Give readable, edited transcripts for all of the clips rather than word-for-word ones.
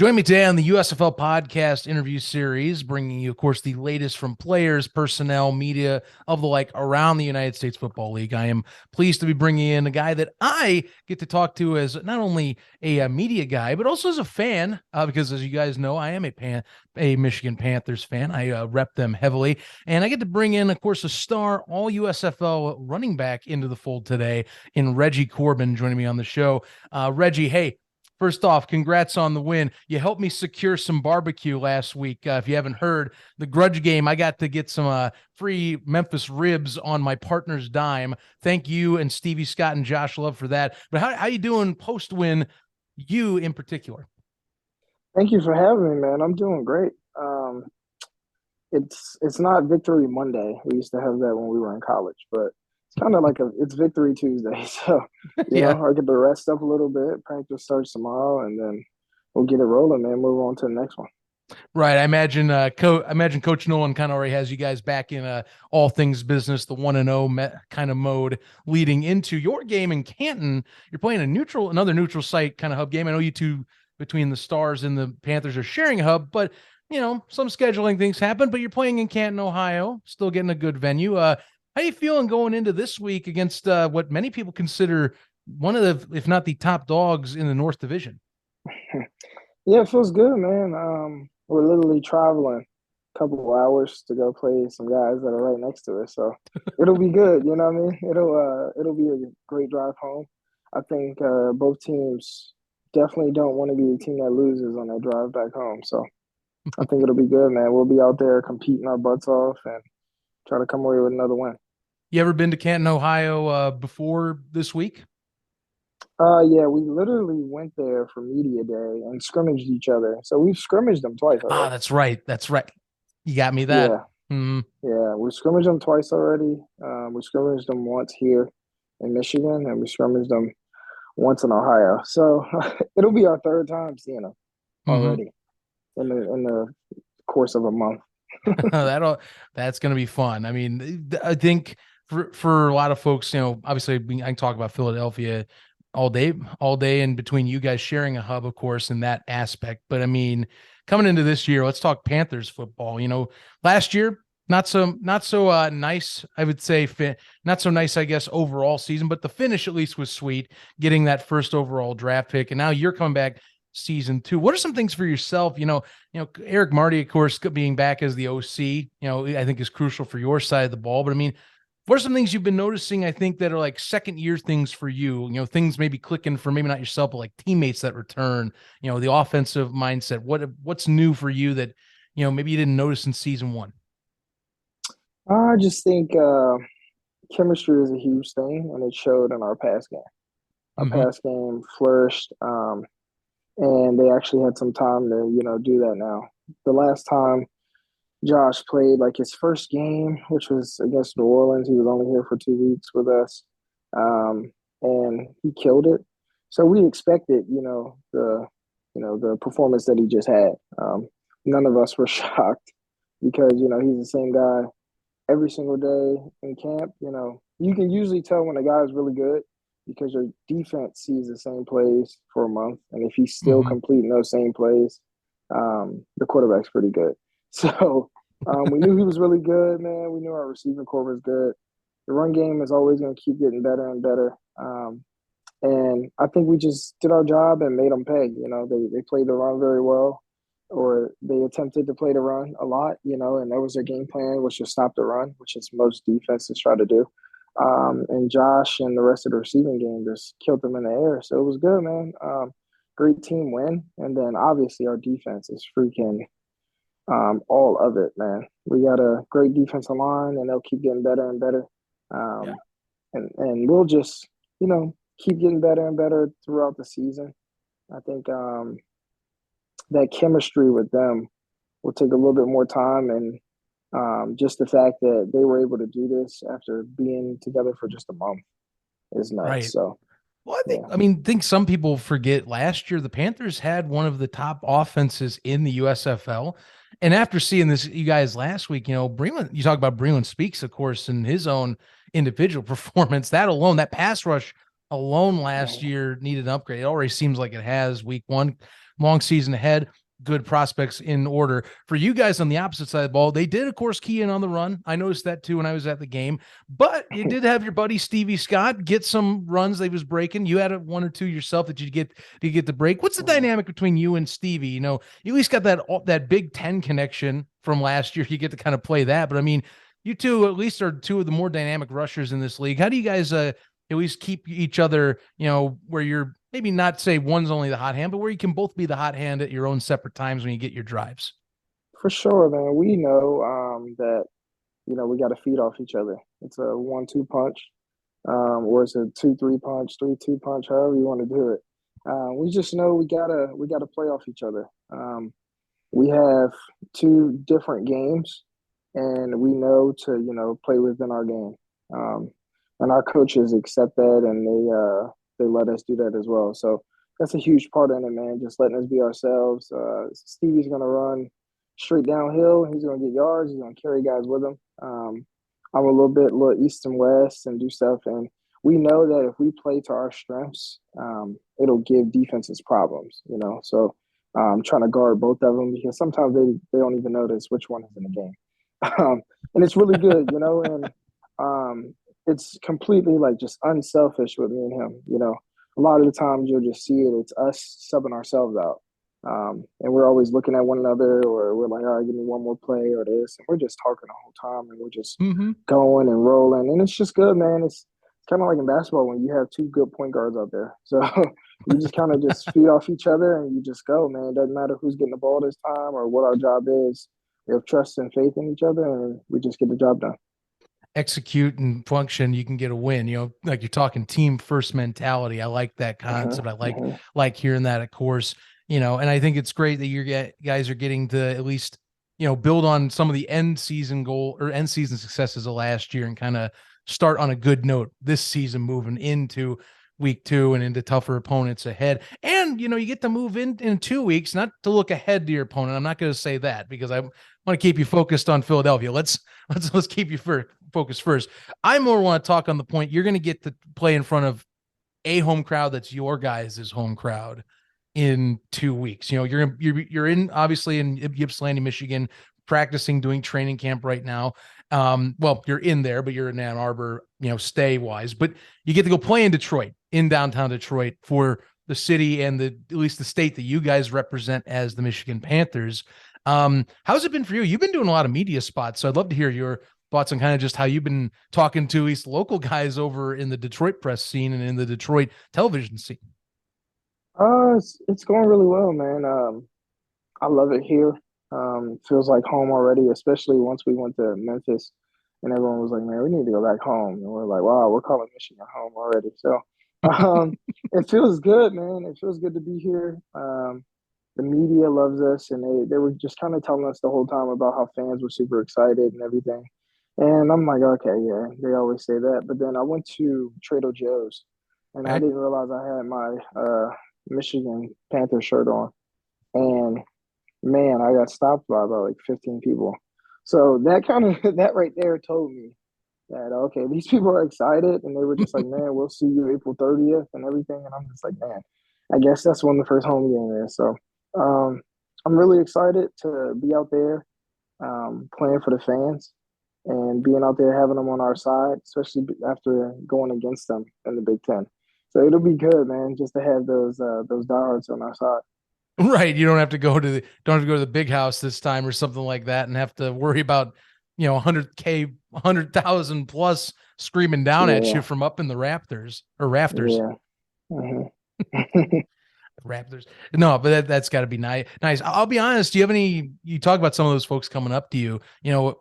Join me today on the USFL podcast interview series, bringing you, of course, the latest from players, personnel, media of the like around the United States Football League. I am pleased to be bringing in a guy that I get to talk to as not only a media guy, but also as a fan, because as you guys know, I am a Michigan Panthers fan. I rep them heavily, and I get to bring in, of course, a star all USFL running back into the fold today in Reggie Corbin joining me on the show. Reggie, hey. First off, congrats on the win. You helped me secure some barbecue last week. If you haven't heard, the grudge game, I got to get some free Memphis ribs on my partner's dime. Thank you and Stevie Scott and Josh Love for that. But how you doing post-win, you in particular? Thank you for having me, man. I'm doing great. It's not Victory Monday. We used to have that when we were in college, but it's kind of like it's Victory Tuesday. So, Yeah. I get to rest up a little bit. Practice starts tomorrow, and then we'll get it rolling, man. Move on to the next one. Right. I imagine Coach Nolan kind of already has you guys back in all things business, the 1-0 kind of mode leading into your game in Canton. You're playing another neutral site kind of hub game. I know you two between the Stars and the Panthers are sharing a hub, but some scheduling things happen, but you're playing in Canton, Ohio, still getting a good venue. How you feeling going into this week against what many people consider one of the, if not the top dogs in the North Division? Yeah, it feels good, man. We're literally traveling a couple of hours to go play some guys that are right next to us, so it'll be good. You know what I mean? It'll be a great drive home. I think both teams definitely don't want to be the team that loses on that drive back home. So I think it'll be good, man. We'll be out there competing our butts off and try to come away with another win. You ever been to Canton, Ohio before this week? Yeah, we literally went there for media day and scrimmaged each other. So we've scrimmaged them twice Ah, already. that's right. That's right. You got me that. Yeah, Mm-hmm. yeah, we scrimmaged them twice already. We scrimmaged them once here in Michigan, and we scrimmaged them once in Ohio. So it'll be our third time seeing them Mm-hmm. already in the course of a month. That's going to be fun. I mean, I think for a lot of folks, obviously I can talk about Philadelphia all day and between you guys sharing a hub, of course, in that aspect. But I mean, coming into this year, let's talk Panthers football. Last year, not so nice, I would say, not so nice, I guess, overall season, but the finish at least was sweet, getting that first overall draft pick. And now you're coming back season 2. What are some things for yourself? Eric Marty, of course, being back as the OC, I think is crucial for your side of the ball. But I mean, what are some things you've been noticing, I think, that are like second year things for you? Things maybe clicking for maybe not yourself, but like teammates that return, the offensive mindset. What's new for you that, maybe you didn't notice in season 1? I just think chemistry is a huge thing, and it showed in our pass game. Our Mm-hmm. pass game flourished, and they actually had some time to, do that now. The last time Josh played like his first game, which was against New Orleans, he was only here for 2 weeks with us, and he killed it. So we expected, the performance that he just had. None of us were shocked because he's the same guy every single day in camp. You can usually tell when a guy is really good because your defense sees the same plays for a month, and if he's still Mm-hmm. completing those same plays, the quarterback's pretty good. So we knew he was really good, man. We knew our receiving core was good. The run game is always going to keep getting better and better. And I think we just did our job and made them pay. They played the run very well, or they attempted to play the run a lot, and that was their game plan, was to stop the run, which is most defenses try to do. And Josh and the rest of the receiving game just killed them in the air. So it was good, man. Great team win. And then obviously our defense is freaking all of it, man. We got a great defensive line, and they'll keep getting better and better. Yeah. And we'll just, keep getting better and better throughout the season. I think that chemistry with them will take a little bit more time, and just the fact that they were able to do this after being together for just a month is nuts. Right. So Well, I think, yeah, I mean, think some people forget last year the Panthers had one of the top offenses in the USFL. And after seeing this, you guys last week, Breland, you talk about Breland Speaks, of course, in his own individual performance. That alone, that pass rush alone last year needed an upgrade. It already seems like it has week 1. long season ahead. Good prospects in order. For you guys on the opposite side of the ball, they did, of course, key in on the run. I noticed that too when I was at the game. But you did have your buddy Stevie Scott get some runs that he was breaking. You had one or two yourself that you get the break. What's the dynamic between you and Stevie? You know, you at least got that Big Ten connection from last year. You get to kind of play that. But I mean, you two at least are two of the more dynamic rushers in this league. How do you guys at least keep each other, you know, where you're maybe not say one's only the hot hand, but where you can both be the hot hand at your own separate times when you get your drives? For sure, man. We know that we got to feed off each other. It's a 1-2 punch, or it's a 2-3 punch, 3-2 punch, however you want to do it. We just know we gotta play off each other. We have two different games, and we know to play within our game. And our coaches accept that, and they let us do that as well. So that's a huge part in it, man. Just letting us be ourselves. Stevie's gonna run straight downhill. He's gonna get yards. He's gonna carry guys with him. I'm a little east and west and do stuff, and we know that if we play to our strengths, it'll give defenses problems. So trying to guard both of them because sometimes they don't even notice which one is in the game. And it's really good, and it's completely like just unselfish with me and him. A lot of the times you'll just see it. It's us subbing ourselves out. And we're always looking at one another, or we're like, all right, give me one more play or this. And we're just talking the whole time, and we're just going and rolling. And it's just good, man. It's kind of like in basketball when you have two good point guards out there. So you just kind of just feed off each other and you just go, man. It doesn't matter who's getting the ball this time or what our job is. We have trust and faith in each other, and we just get the job done. Execute and function, you can get a win. Like you're talking team first mentality. I like that concept. I like hearing that, of course. And I think it's great that you guys are getting to at least, build on some of the end season successes of last year and kind of start on a good note this season moving into week 2 and into tougher opponents ahead. And, you get to move in 2 weeks, not to look ahead to your opponent. I'm not going to say that because I want to keep you focused on Philadelphia. Let's keep you focused first. I more want to talk on the point you're going to get to play in front of a home crowd that's your guys' home crowd in 2 weeks. You're in obviously in Ypsilanti, Michigan, practicing, doing training camp right now. Well, you're in there, but you're in Ann Arbor, stay wise, but you get to go play in Detroit, in downtown Detroit, for the city and at least the state that you guys represent as the Michigan Panthers. How's it been for you? You've been doing a lot of media spots, so I'd love to hear your thoughts on kind of just how you've been talking to at least local guys over in the Detroit press scene and in the Detroit television scene. It's going really well, man. I love it here. Feels like home already, especially once we went to Memphis and everyone was like, man, we need to go back home. And we're like, wow, we're calling Michigan home already. So it feels good, man. It feels good to be here. The media loves us, and they were just kind of telling us the whole time about how fans were super excited and everything. And I'm like, okay, yeah, they always say that. But then I went to Trader Joe's, and I didn't realize I had my Michigan Panther shirt on. And man, I got stopped by about like 15 people. So that right there told me that okay, these people are excited, and they were just like, man, we'll see you April 30th and everything. And I'm just like, man, I guess that's when the first home game is. So I'm really excited to be out there playing for the fans and being out there having them on our side, especially after going against them in the Big Ten. So it'll be good, man, just to have those diehards on our side. Right. You don't have to go to the big house this time or something like that and have to worry about, 100K, 100,000 plus screaming down at you from up in the rafters. Yeah. Raptors. No, but that's got to be nice. I'll be honest. Do you have you talk about some of those folks coming up to you,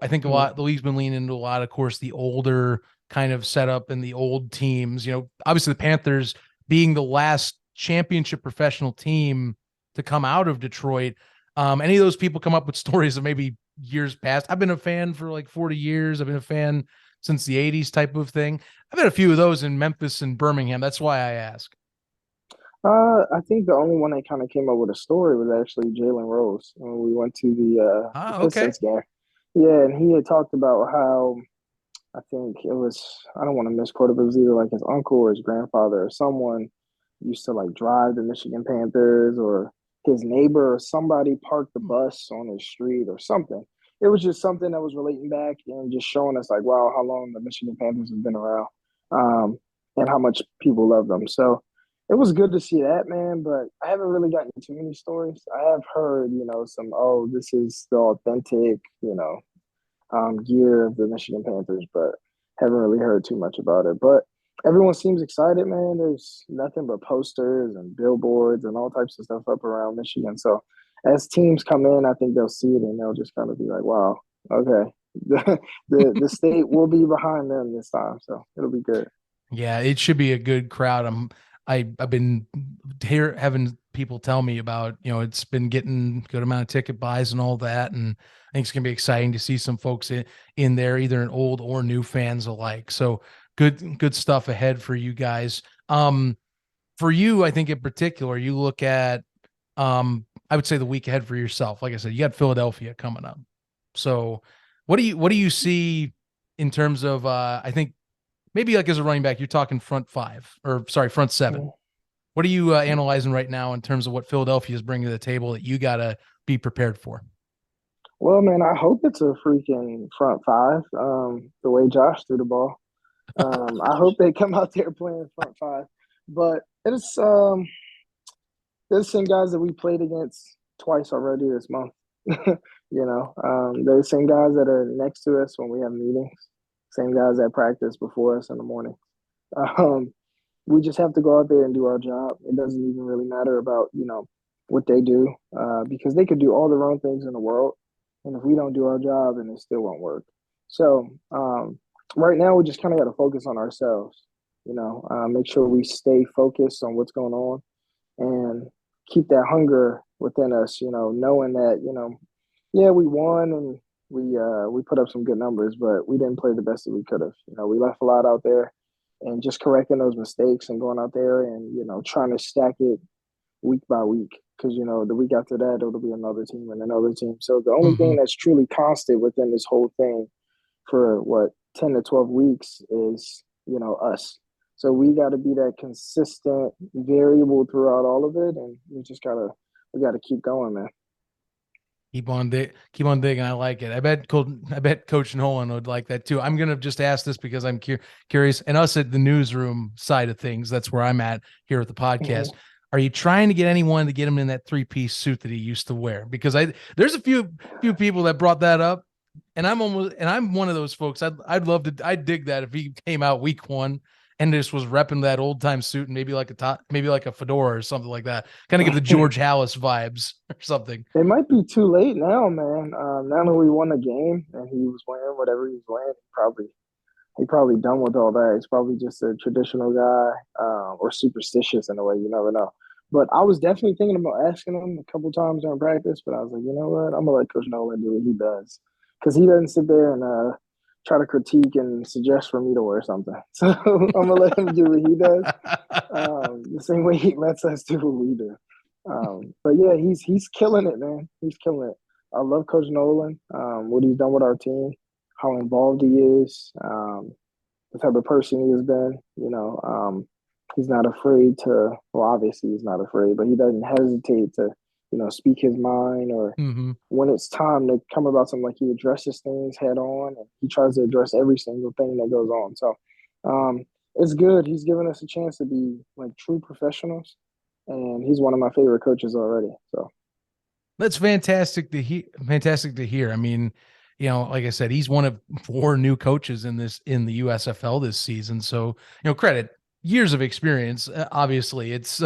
I think the league's been leaning into a lot, of course, the older kind of setup and the old teams, obviously the Panthers being the last championship professional team to come out of Detroit. Any of those people come up with stories of maybe years past? I've been a fan for like 40 years. I've been a fan since the 80s type of thing. I've had a few of those in Memphis and Birmingham. That's why I ask. I think the only one that kind of came up with a story was actually Jalen Rose when we went to the Pistons game. Yeah, and he had talked about how I think it was, I don't want to misquote it, but it was either like his uncle or his grandfather or someone used to like drive the Michigan Panthers or his neighbor or somebody parked the bus on his street or something. It was just something that was relating back and just showing us like, wow, how long the Michigan Panthers have been around, um, and how much people love them. So it was good to see that, man. But I haven't really gotten too many stories. I have heard, some, oh, this is the authentic, gear of the Michigan Panthers, but haven't really heard too much about it. But everyone seems excited, man. There's nothing but posters and billboards and all types of stuff up around Michigan. So as teams come in, I think they'll see it and they'll just kind of be like, wow, okay. The state will be behind them this time. So it'll be good. Yeah, it should be a good crowd. I've been here having people tell me about, it's been getting good amount of ticket buys and all that. And I think it's gonna be exciting to see some folks in there, either an old or new fans alike. So good stuff ahead for you guys. For you, I think in particular, you look at I would say the week ahead for yourself. Like I said, you got Philadelphia coming up. So what do you see in terms of I think maybe like as a running back, you're talking front seven. What are you analyzing right now in terms of what Philadelphia is bringing to the table that you got to be prepared for? Well, man, I hope it's a freaking front five. The way Josh threw the ball, I hope they come out there playing front five. But it's they're the same guys that we played against twice already this month. They're the same guys that are next to us when we have meetings. Same guys that practice before us in the morning. Um, we just have to go out there and do our job. It doesn't even really matter about what they do, because they could do all the wrong things in the world, and if we don't do our job, then it still won't work. So right now, we just kind of got to focus on ourselves. Make sure we stay focused on what's going on and keep that hunger within us. Knowing that yeah, we won and we put up some good numbers, but we didn't play the best that we could have. We left a lot out there, and just correcting those mistakes and going out there and trying to stack it week by week, because the week after that it'll be another team and another team. So the only thing that's truly constant within this whole thing for what 10 to 12 weeks is us. So we got to be that consistent variable throughout all of it, and we gotta keep going, man. Keep on digging. I like it. I bet Coach Nolan would like that too. I'm gonna just ask this because I'm curious, and us at the newsroom side of things. That's where I'm at here at the podcast. Mm-hmm. Are you trying to get anyone to get him in that 3-piece suit that he used to wear? Because there's a few people that brought that up, and I'm one of those folks. I'd dig that if he came out week one and just was repping that old time suit and maybe like a fedora or something like that. Kind of give the George Hallis vibes or something. It might be too late now, man. Now that we won a game and he was wearing whatever he was wearing, he probably done with all that. He's probably just a traditional guy, or superstitious in a way. You never know. But I was definitely thinking about asking him a couple times during practice, but I was like, you know what? I'm gonna let Coach Nolan do what he does, because he doesn't sit there and try to critique and suggest for me to wear something. So I'm gonna let him do what he does, the same way he lets us do what we do. But yeah, he's killing it, man. He's killing it. I love Coach Nolan. What he's done with our team, how involved he is, the type of person he has been. He's not afraid to. Well, obviously he's not afraid, but he doesn't hesitate to, speak his mind, or when it's time to come about something, like he addresses things head on, and he tries to address every single thing that goes on. So it's good. He's given us a chance to be like true professionals, and he's one of my favorite coaches already. So That's fantastic to hear. Fantastic to hear. I mean, like I said, he's one of 4 new coaches in the USFL this season. So, credit, years of experience. Obviously, it's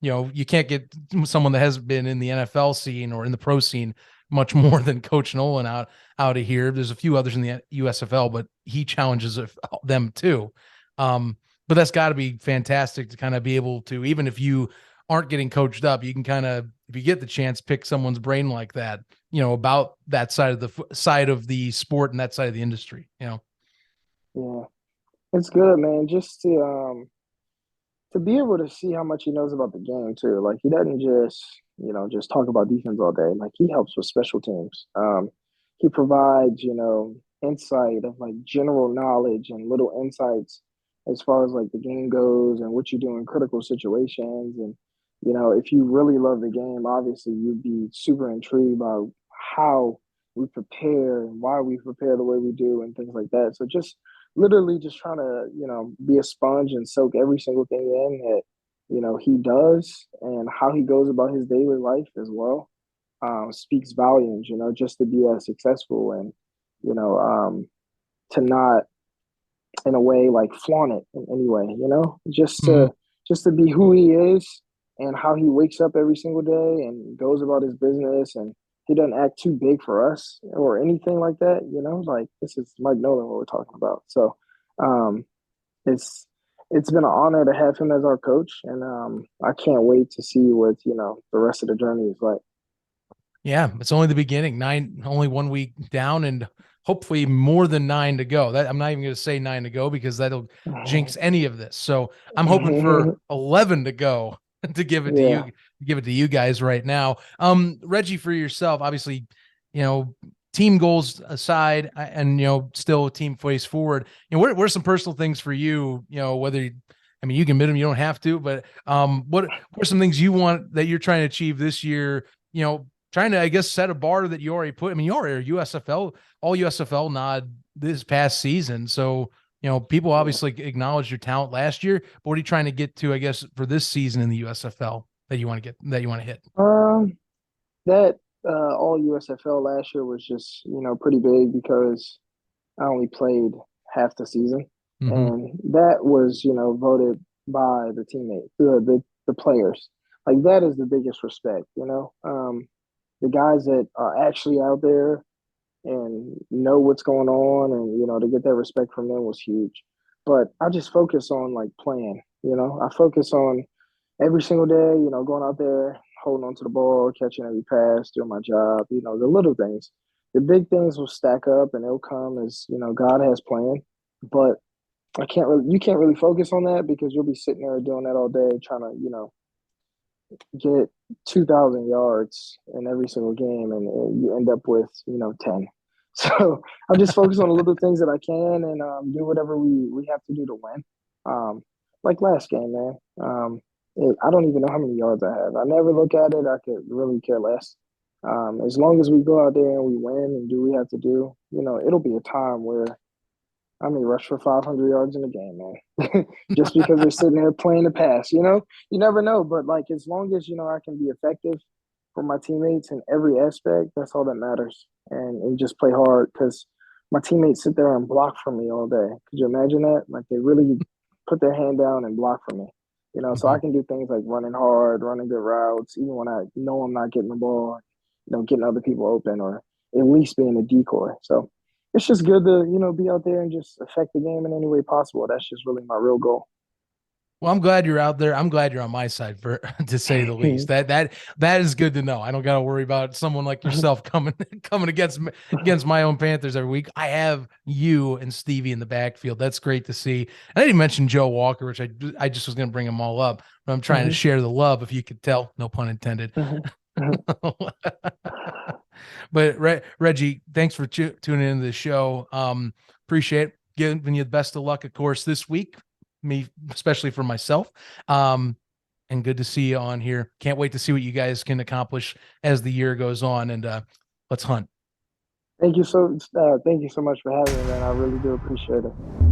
you can't get someone that hasn't been in the NFL scene or in the pro scene much more than Coach Nolan out of here. There's a few others in the USFL, but he challenges them too. But that's got to be fantastic to kind of be able to, even if you aren't getting coached up, you can kind of, if you get the chance, pick someone's brain like that, about that side of the sport and that side of the industry. yeah, it's good, man. Just to be able to see how much he knows about the game too. Like, he doesn't just talk about defense all day. Like, he helps with special teams. He provides insight of like general knowledge and little insights as far as like the game goes and what you do in critical situations, and you know, if you really love the game, obviously you'd be super intrigued by how we prepare and why we prepare the way we do and things like that. So just literally just trying to, you know, be a sponge and soak every single thing in that, you know, he does and how he goes about his daily life as well. Speaks volumes, you know, just to be as successful and, you know, to not in a way like flaunt it in any way, you know, Mhm. just to be who he is and how he wakes up every single day and goes about his business and he doesn't act too big for us or anything like that, you know, like this is Mike Nolan what we're talking about. So um it's it's been an honor to have him as our coach and I can't wait to see what, you know, the rest of the journey is like. Yeah, it's only the beginning. Only 1 week down, and hopefully more than 9 to go. That I'm not even going to say 9 to go because that'll jinx any of this. So I'm hoping for 11 to go to give it to Yeah. you, give it to you guys right now. Reggie, for yourself, obviously, you know, team goals aside, and still team face forward. What are some personal things for you? I mean, you can admit them, you don't have to, but what are some things you want that you're trying to achieve this year? Trying to, I guess, set a bar that you already put. I mean, you already are USFL, all USFL nod this past season. So, people Yeah. obviously acknowledge your talent last year, but what are you trying to get to, I guess, for this season in the USFL that you want to hit? Um, that all USFL last year was just, you know, pretty big because I only played half the season, Mm-hmm. and that was, you know, voted by the teammates, the players. Like that is the biggest respect, you know. The guys that are actually out there and know what's going on, and you know, to get that respect from them was huge. But I just focus on like playing, you know. I focus on every single day, you know, going out there, holding on to the ball, catching every pass, doing my job, you know, the little things. The big things will stack up and they'll come as, you know, God has planned. But you can't really focus on that because you'll be sitting there doing that all day trying to, you know, get 2,000 yards in every single game and you end up with, you know, 10. So I just focus on the little things that I can and do whatever we have to do to win. Um, like last game, man. I don't even know how many yards I have. I never look at it. I could really care less. As long as we go out there and we win and do what we have to do, you know, it'll be a time where I may rush for 500 yards in a game, man. Just because they're sitting there playing the pass, you know, you never know. But like, as long as you know I can be effective for my teammates in every aspect, that's all that matters. And just play hard because my teammates sit there and block for me all day. Could you imagine that? Like they really put their hand down and block for me. You know, so Mm-hmm. I can do things like running hard, running good routes, even when I know I'm not getting the ball, you know, getting other people open or at least being a decoy. So it's just good to, you know, be out there and just affect the game in any way possible. That's just really my real goal. Well, I'm glad you're out there. I'm glad you're on my side, for to say the least. That is good to know. I don't got to worry about someone like yourself coming coming against my own Panthers every week. I have you and Stevie in the backfield. That's great to see. I didn't mention Joe Walker, which I just was going to bring them all up, but I'm trying to share the love, if you could tell. No pun intended. But Reggie, thanks for tuning into the show. Appreciate it. Giving you the best of luck, of course, this week. Me, especially for myself. And good to see you on here. Can't wait to see what you guys can accomplish as the year goes on. And let's hunt. Thank you so much for having me, man. I really do appreciate it.